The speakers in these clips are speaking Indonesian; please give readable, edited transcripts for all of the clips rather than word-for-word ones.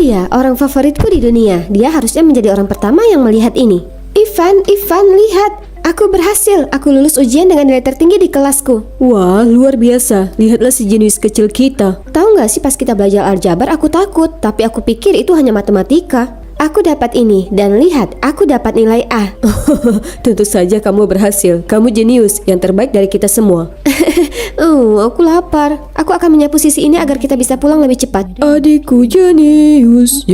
ya, orang favoritku di dunia. Dia harusnya menjadi orang pertama yang melihat ini. Ivan, lihat. Aku berhasil. Aku lulus ujian dengan nilai tertinggi di kelasku. Wah, luar biasa. Lihatlah si jenius kecil kita. Tahu nggak sih, pas kita belajar aljabar aku takut, tapi aku pikir itu hanya matematika. Aku dapat ini, dan lihat, aku dapat nilai A. Tentu saja kamu berhasil. Kamu jenius, yang terbaik dari kita semua. Aku lapar. Aku akan menyapu sisi ini agar kita bisa pulang lebih cepat. Adikku jenius.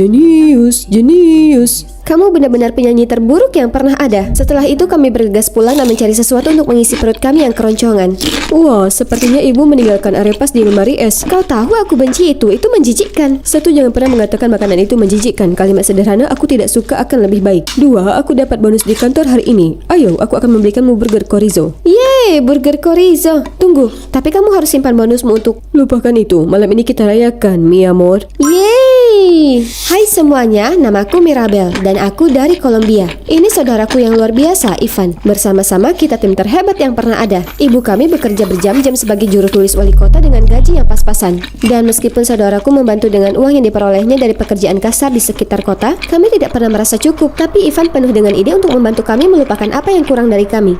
Kamu benar-benar penyanyi terburuk yang pernah ada. Setelah itu kami bergegas pulang dan mencari sesuatu untuk mengisi perut kami yang keroncongan. Wah, sepertinya ibu meninggalkan arepas di lemari es. Kau tahu aku benci itu menjijikkan. Satu, jangan pernah mengatakan makanan itu menjijikkan. Kalimat sederhana, aku tidak suka akan lebih baik. Dua, aku dapat bonus di kantor hari ini. Ayo, aku akan membelikanmu burger chorizo. Yeay, burger chorizo. Tunggu, tapi kamu harus simpan bonusmu untuk... Lupakan itu, malam ini kita rayakan, mi amor. Yeay. Hai semuanya, namaku Mirabel dan aku dari Kolombia. Ini saudaraku yang luar biasa, Ivan. Bersama-sama kita tim terhebat yang pernah ada. Ibu kami bekerja berjam-jam sebagai juru tulis wali kota dengan gaji yang pas-pasan. Dan meskipun saudaraku membantu dengan uang yang diperolehnya dari pekerjaan kasar di sekitar kota, kami tidak pernah merasa cukup. Tapi Ivan penuh dengan ide untuk membantu kami melupakan apa yang kurang dari kami.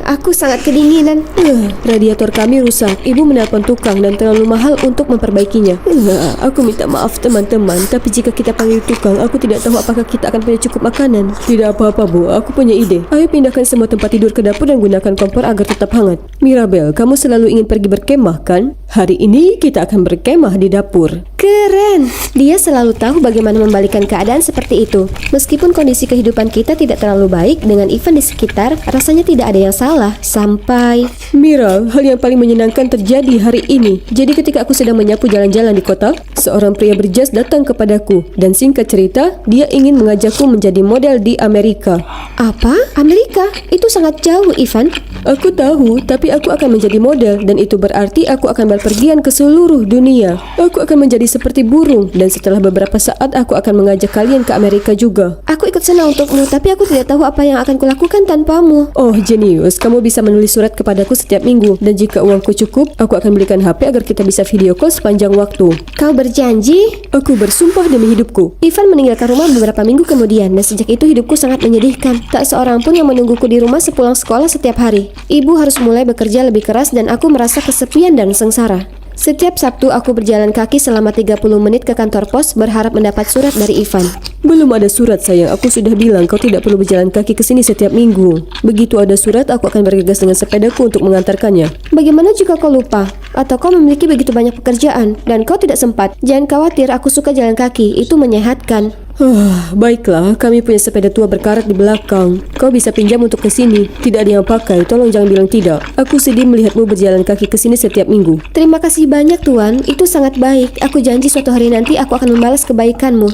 Aku sangat kedinginan. Radiator kami rusak. Ibu menelpon tukang dan terlalu mahal untuk memperbaikinya. Aku minta maaf teman-teman, tapi jika kita panggil tukang, aku tidak tahu apakah kita akan punya cukup makanan. Tidak apa-apa, Bu. Aku punya ide. Ayo pindahkan semua tempat tidur ke dapur dan gunakan kompor agar tetap hangat. Mirabel, kamu selalu ingin pergi berkemah, kan? Hari ini kita akan berkemah di dapur. Keren. Dia selalu tahu bagaimana membalikkan keadaan seperti itu. Meskipun kondisi kehidupan kita tidak terlalu baik, dengan Ivan di sekitar, rasanya tidak ada yang salah. Sampai... Mira, hal yang paling menyenangkan terjadi hari ini. Jadi ketika aku sedang menyapu jalan-jalan di kota, seorang pria berjas datang kepadaku. Dan singkat cerita, dia ingin mengajakku menjadi model di Amerika. Apa? Amerika? Itu sangat jauh, Ivan. Aku tahu, tapi aku akan menjadi model. Dan itu berarti aku akan berpergian ke seluruh dunia. Aku akan menjadi seperti burung. Dan setelah beberapa saat, aku akan mengajak kalian ke Amerika juga. Aku ikut senang untukmu, tapi aku tidak tahu apa yang akan kulakukan tanpamu. Oh, jenius. Kamu bisa menulis surat kepadaku setiap minggu. Dan jika uangku cukup, aku akan belikan HP agar kita bisa video call sepanjang waktu. Kau berjanji? Aku bersumpah demi hidupku. Ivan meninggalkan rumah beberapa minggu kemudian, dan sejak itu hidupku sangat menyedihkan. Tak seorang pun yang menungguku di rumah sepulang sekolah setiap hari. Ibu harus mulai bekerja lebih keras dan aku merasa kesepian dan sengsara. Setiap Sabtu aku berjalan kaki selama 30 menit ke kantor pos berharap mendapat surat dari Ivan. Belum ada surat, sayang. Aku sudah bilang kau tidak perlu berjalan kaki ke sini setiap minggu. Begitu ada surat, aku akan bergegas dengan sepedaku untuk mengantarkannya. Bagaimana jika kau lupa? Atau kau memiliki begitu banyak pekerjaan dan kau tidak sempat? Jangan khawatir, aku suka jalan kaki. Itu menyehatkan. Baiklah, kami punya sepeda tua berkarat di belakang. Kau bisa pinjam untuk ke sini. Tidak ada yang pakai, tolong jangan bilang tidak. Aku sedih melihatmu berjalan kaki ke sini setiap minggu. Terima kasih banyak, Tuan. Itu sangat baik. Aku janji suatu hari nanti aku akan membalas kebaikanmu.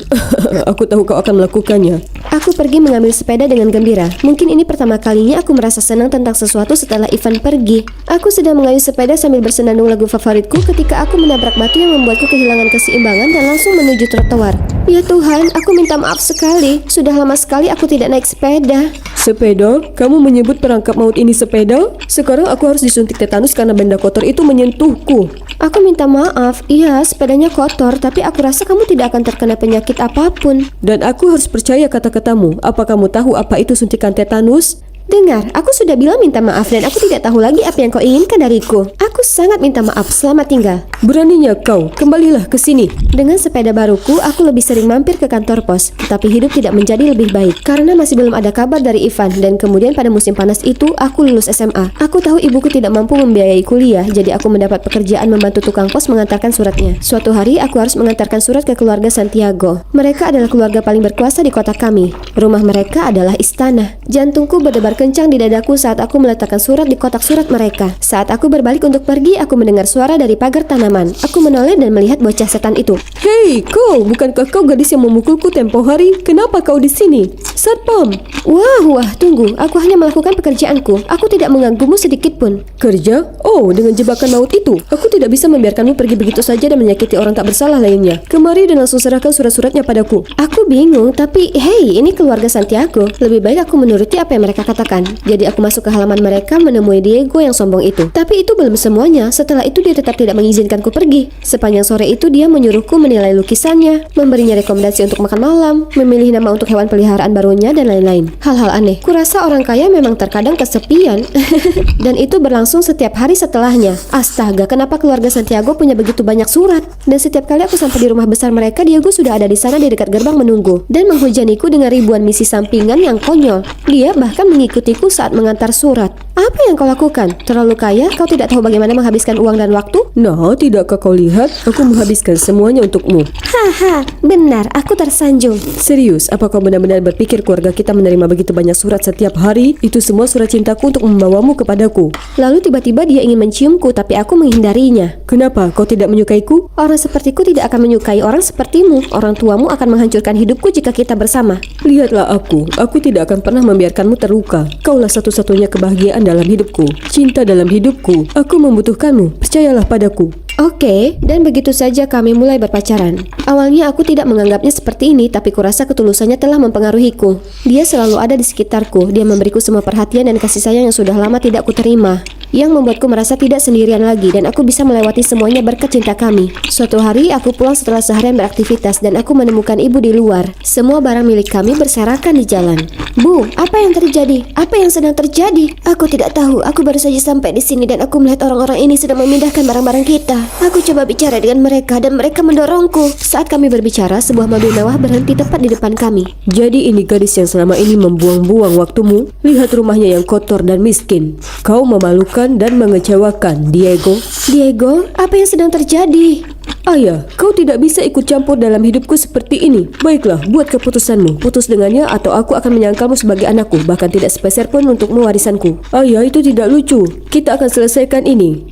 Aku tahu kau akan melakukannya. Aku pergi mengambil sepeda dengan gembira. Mungkin ini pertama kalinya aku merasa senang tentang sesuatu setelah Ivan pergi. Aku sedang mengayuh sepeda sambil bersenandung lagu favoritku ketika aku menabrak batu yang membuatku kehilangan keseimbangan dan langsung menuju trotoar. Ya Tuhan, aku minta maaf sekali. Sudah lama sekali aku tidak naik sepeda. Sepeda? Kamu menyebut perangkap maut ini sepeda? Sekarang aku harus disuntik tetanus karena benda kotor itu menyentuhku. Aku minta maaf. Iya, sepedanya kotor, tapi aku rasa kamu tidak akan terkena penyakit apapun. Dan aku harus percaya kata-katamu. Apa kamu tahu apa itu suntikan tetanus? Dengar, aku sudah bilang minta maaf dan aku tidak tahu lagi apa yang kau inginkan dariku. Aku sangat minta maaf, selamat tinggal. Beraninya kau, kembalilah ke sini. Dengan sepeda baruku, aku lebih sering mampir ke kantor pos. Tetapi hidup tidak menjadi lebih baik karena masih belum ada kabar dari Ivan. Dan kemudian pada musim panas itu, aku lulus SMA. Aku tahu ibuku tidak mampu membiayai kuliah, jadi aku mendapat pekerjaan membantu tukang pos mengantarkan suratnya. Suatu hari, aku harus mengantarkan surat ke keluarga Santiago. Mereka adalah keluarga paling berkuasa di kota kami. Rumah mereka adalah istana. Jantungku berdebar kencang di dadaku saat aku meletakkan surat di kotak surat mereka. Saat aku berbalik untuk pergi, aku mendengar suara dari pagar tanaman. Aku menoleh dan melihat bocah setan itu. Hei, kau! Bukankah kau gadis yang memukulku tempo hari? Kenapa kau di sini? Satpam! Wah, tunggu. Aku hanya melakukan pekerjaanku. Aku tidak mengganggumu sedikit pun. Kerja? Oh, dengan jebakan maut itu. Aku tidak bisa membiarkanmu pergi begitu saja dan menyakiti orang tak bersalah lainnya. Kemari dan langsung serahkan surat-suratnya padaku. Aku bingung, tapi hey, ini keluarga Santiago. Lebih baik aku menuruti apa yang mereka katakan makan. Jadi aku masuk ke halaman mereka menemui Diego yang sombong itu. Tapi itu belum semuanya. Setelah itu dia tetap tidak mengizinkanku pergi. Sepanjang sore itu dia menyuruhku menilai lukisannya, memberinya rekomendasi untuk makan malam, memilih nama untuk hewan peliharaan barunya, dan lain-lain. Hal-hal aneh. Kurasa orang kaya memang terkadang kesepian. Dan itu berlangsung setiap hari setelahnya. Astaga, kenapa keluarga Santiago punya begitu banyak surat? Dan setiap kali aku sampai di rumah besar mereka, Diego sudah ada di sana di dekat gerbang menunggu dan menghujaniku dengan ribuan misi sampingan yang konyol. Dia bahkan mengikutiku saat mengantar surat. Apa yang kau lakukan? Terlalu kaya? Kau tidak tahu bagaimana menghabiskan uang dan waktu? Nah, tidakkah kau lihat? Aku menghabiskan semuanya untukmu. Haha, benar, aku tersanjung. Serius, apa kau benar-benar berpikir keluarga kita menerima begitu banyak surat setiap hari? Itu semua surat cintaku untuk membawamu kepadaku. Lalu tiba-tiba dia ingin menciumku, tapi aku menghindarinya. Kenapa? Kau tidak menyukaiku? Orang sepertiku tidak akan menyukai orang sepertimu. Orang tuamu akan menghancurkan hidupku jika kita bersama. Lihatlah aku tidak akan pernah membiarkanmu terluka. Kaulah satu-satunya kebahagiaan dalam hidupku, cinta dalam hidupku. Aku membutuhkanmu, percayalah padaku. Oke, dan begitu saja kami mulai berpacaran. Awalnya aku tidak menganggapnya seperti ini, tapi kurasa ketulusannya telah mempengaruhiku. Dia selalu ada di sekitarku, dia memberiku semua perhatian dan kasih sayang yang sudah lama tidak kuterima, yang membuatku merasa tidak sendirian lagi, dan aku bisa melewati semuanya berkat cinta kami. Suatu hari aku pulang setelah seharian beraktivitas dan aku menemukan ibu di luar. Semua barang milik kami berserakan di jalan. Bu, apa yang terjadi? Apa yang sedang terjadi? Aku tidak tahu, aku baru saja sampai di sini dan aku melihat orang-orang ini sedang memindahkan barang-barang kita. Aku coba bicara dengan mereka dan mereka mendorongku. Saat kami berbicara, sebuah mobil mewah berhenti tepat di depan kami. Jadi ini gadis yang selama ini membuang-buang waktumu? Lihat rumahnya yang kotor dan miskin. Kau memalukan dan mengecewakan, Diego. Diego, apa yang sedang terjadi? Ayah, kau tidak bisa ikut campur dalam hidupku seperti ini. Baiklah, buat keputusanmu. Putus dengannya atau aku akan menyangkalmu sebagai anakku, bahkan tidak sepeser pun untukmu warisanku. Ayah, itu tidak lucu. Kita akan selesaikan ini.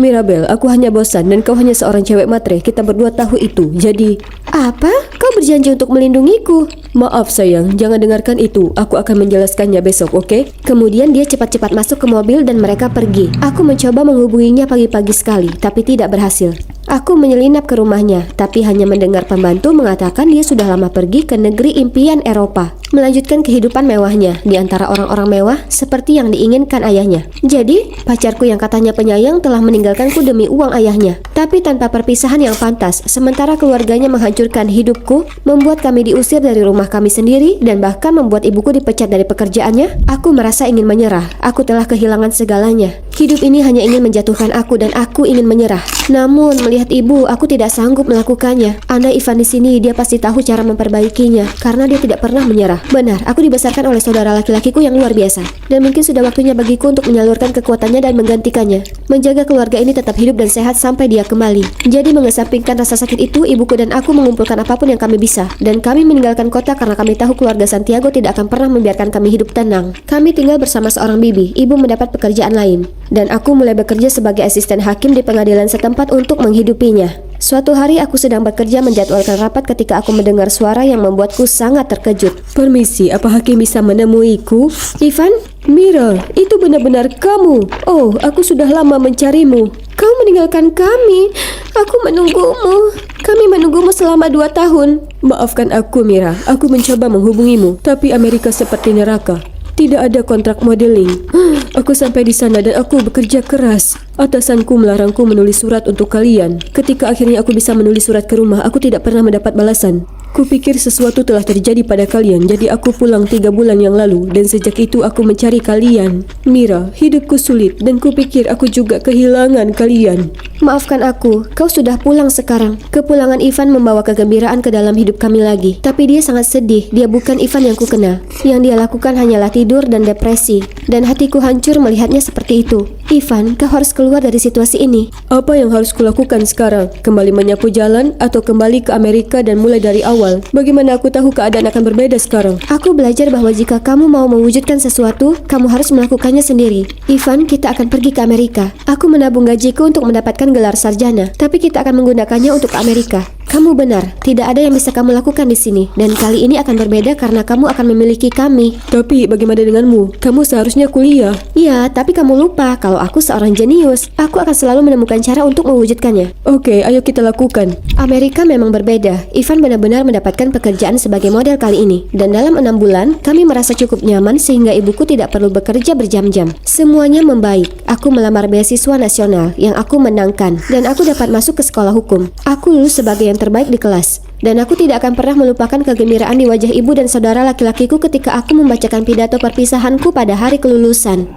Mirabel, aku hanya bosan dan kau hanya seorang cewek matre. Kita berdua tahu itu. Jadi, apa? Kau berjanji untuk melindungiku. Maaf sayang, jangan dengarkan itu. Aku akan menjelaskannya besok, oke? Kemudian dia cepat-cepat masuk ke mobil dan mereka pergi. Aku mencoba menghubunginya pagi-pagi sekali, tapi tidak berhasil. Aku menyelinap ke rumahnya, tapi hanya mendengar pembantu mengatakan dia sudah lama pergi ke negeri impian Eropa, melanjutkan kehidupan mewahnya di antara orang-orang mewah seperti yang diinginkan ayahnya. Jadi, pacarku yang katanya penyayang telah meninggalkanku demi uang ayahnya, tapi tanpa perpisahan yang pantas, sementara keluarganya menghancurkan hidupku, membuat kami diusir dari rumah kami sendiri, dan bahkan membuat ibuku dipecat dari pekerjaannya. Aku merasa ingin menyerah. Aku telah kehilangan segalanya. Hidup ini hanya ingin menjatuhkan aku dan aku ingin menyerah. Namun, melihat ibu, aku tidak sanggup melakukannya. Andai Ivan di sini, dia pasti tahu cara memperbaikinya, karena dia tidak pernah menyerah. Benar, aku dibesarkan oleh saudara laki-lakiku yang luar biasa, dan mungkin sudah waktunya bagiku untuk menyalurkan kekuatannya dan menggantikannya, menjaga keluarga ini tetap hidup dan sehat sampai dia kembali. Jadi mengesampingkan rasa sakit itu, ibuku dan aku mengumpulkan apapun yang kami bisa, dan kami meninggalkan kota karena kami tahu keluarga Santiago tidak akan pernah membiarkan kami hidup tenang. Kami tinggal bersama seorang bibi. Ibu mendapat pekerjaan lain, dan aku mulai bekerja sebagai asisten hakim di pengadilan setempat untuk menghidupinya. Suatu hari aku sedang bekerja menjadwalkan rapat ketika aku mendengar suara yang membuatku sangat terkejut. Permisi, apa hakim bisa menemuiku? Ivan? Mira, itu benar-benar kamu. Oh, aku sudah lama mencarimu. Kau meninggalkan kami. Aku menunggumu. Kami menunggumu selama 2 tahun. Maafkan aku, Mira. Aku mencoba menghubungimu, tapi Amerika seperti neraka. Tidak ada kontrak modeling. Aku sampai di sana dan aku bekerja keras. Atasanku melarangku menulis surat untuk kalian. Ketika akhirnya aku bisa menulis surat ke rumah, aku tidak pernah mendapat balasan. Kupikir sesuatu telah terjadi pada kalian, jadi aku pulang 3 bulan yang lalu, dan sejak itu aku mencari kalian. Mira, hidupku sulit dan kupikir aku juga kehilangan kalian. Maafkan aku, kau sudah pulang sekarang. Kepulangan Ivan membawa kegembiraan ke dalam hidup kami lagi. Tapi dia sangat sedih, dia bukan Ivan yang kukenal. Yang dia lakukan hanyalah tidur dan depresi. Dan hatiku hancur melihatnya seperti itu. Ivan, kau harus keluar dari situasi ini. Apa yang harus kulakukan sekarang? Kembali menyapu jalan atau kembali ke Amerika dan mulai dari awal? Bagaimana aku tahu keadaan akan berbeda sekarang? Aku belajar bahwa jika kamu mau mewujudkan sesuatu, kamu harus melakukannya sendiri. Ivan, kita akan pergi ke Amerika. Aku menabung gajiku untuk mendapatkan gelar sarjana, tapi kita akan menggunakannya untuk Amerika. Kamu benar, tidak ada yang bisa kamu lakukan di sini. Dan kali ini akan berbeda karena kamu akan memiliki kami. Tapi bagaimana denganmu? Kamu seharusnya kuliah. Ya, tapi kamu lupa kalau aku seorang jenius. Aku akan selalu menemukan cara untuk mewujudkannya. Oke, ayo kita lakukan. Amerika memang berbeda. Ivan benar-benar mendapatkan pekerjaan sebagai model kali ini. Dan dalam 6 bulan, kami merasa cukup nyaman sehingga ibuku tidak perlu bekerja berjam-jam. Semuanya membaik. Aku melamar beasiswa nasional yang aku menangkan. Dan aku dapat masuk ke sekolah hukum. Aku lulus sebagai yang terbaik di kelas. Dan aku tidak akan pernah melupakan kegembiraan di wajah ibu dan saudara laki-lakiku ketika aku membacakan pidato perpisahanku pada hari kelulusan.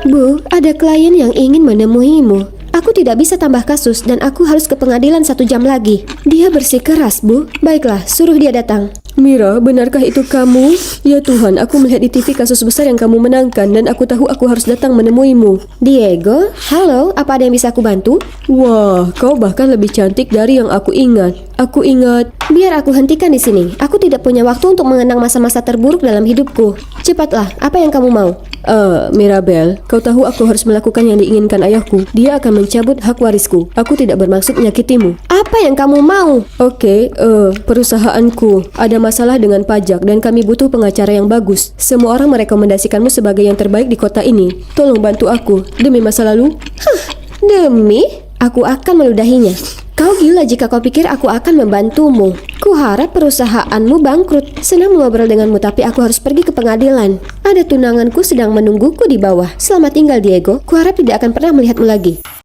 Bu, ada klien yang ingin menemuimu. Aku tidak bisa tambah kasus dan aku harus ke pengadilan 1 jam lagi. Dia bersikeras, Bu. Baiklah, suruh dia datang. Mira, benarkah itu kamu? Ya Tuhan, aku melihat di TV kasus besar yang kamu menangkan dan aku tahu aku harus datang menemuimu. Diego, halo, apa ada yang bisa aku bantu? Wah, kau bahkan lebih cantik dari yang aku ingat. Aku ingat. Biar aku hentikan di sini. Aku tidak punya waktu untuk mengenang masa-masa terburuk dalam hidupku. Cepatlah, apa yang kamu mau? Mirabel, kau tahu aku harus melakukan yang diinginkan ayahku. Dia akan mencabut hak warisku. Aku tidak bermaksud menyakitimu. Apa yang kamu mau? Oke, perusahaanku ada masalah dengan pajak dan kami butuh pengacara yang bagus. Semua orang merekomendasikanmu sebagai yang terbaik di kota ini. Tolong bantu aku demi masa lalu. Demi? Aku akan meludahinya. Kau gila jika kau pikir aku akan membantumu. Kuharap perusahaanmu bangkrut. Senang mengobrol denganmu, tapi aku harus pergi ke pengadilan. Ada tunanganku sedang menungguku di bawah. Selamat tinggal, Diego. Kuharap tidak akan pernah melihatmu lagi.